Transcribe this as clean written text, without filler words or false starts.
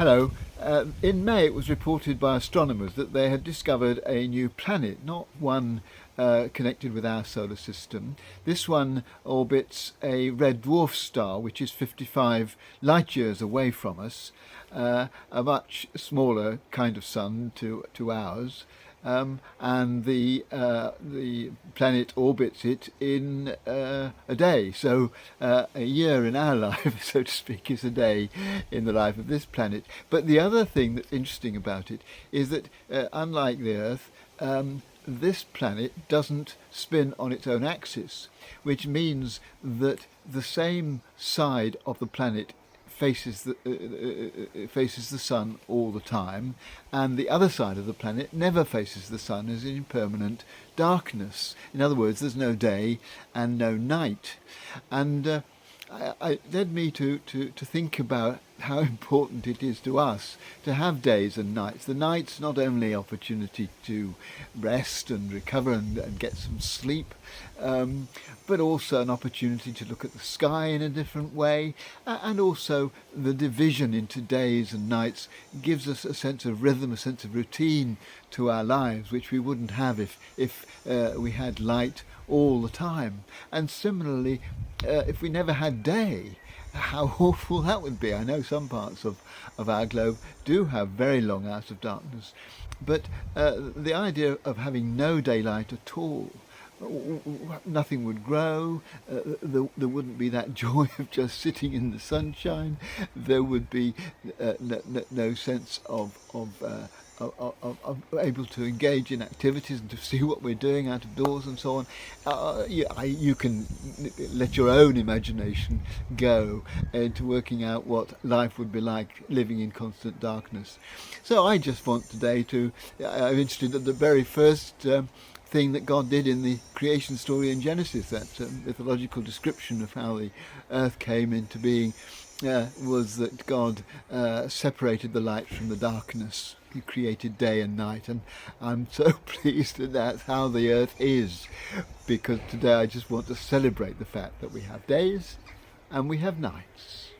Hello. In May, it was reported by astronomers that they had discovered a new planet, not one connected with our solar system. This one orbits a red dwarf star, which is 55 light years away from us, a much smaller kind of sun to ours. And the planet orbits it in a day. So a year in our life, so to speak, is a day in the life of this planet. But the other thing that's interesting about it is that, unlike the Earth, this planet doesn't spin on its own axis, which means that the same side of the planet faces the sun all the time, and the other side of the planet never faces the sun, is in permanent darkness. In other words, there's no day and no night. And it led me to think about how important it is to us to have days and nights. The night's not only opportunity to rest and recover and get some sleep, but also an opportunity to look at the sky in a different way, and also the division into days and nights gives us a sense of rhythm, a sense of routine to our lives, which we wouldn't have if we had light all the time. And similarly, if we never had day, how awful that would be. I know some parts of our globe do have very long hours of darkness, but the idea of having no daylight at all, nothing would grow, there wouldn't be that joy of just sitting in the sunshine, there would be no sense of able to engage in activities and to see what we're doing out of doors and so on. You can let your own imagination go into working out what life would be like living in constant darkness. So I just want today I'm interested in the very first thing that God did in the creation story in Genesis, that mythological description of how the earth came into being, was that God separated the light from the darkness. He created day and night, and I'm so pleased that that's how the earth is, because today I just want to celebrate the fact that we have days and we have nights.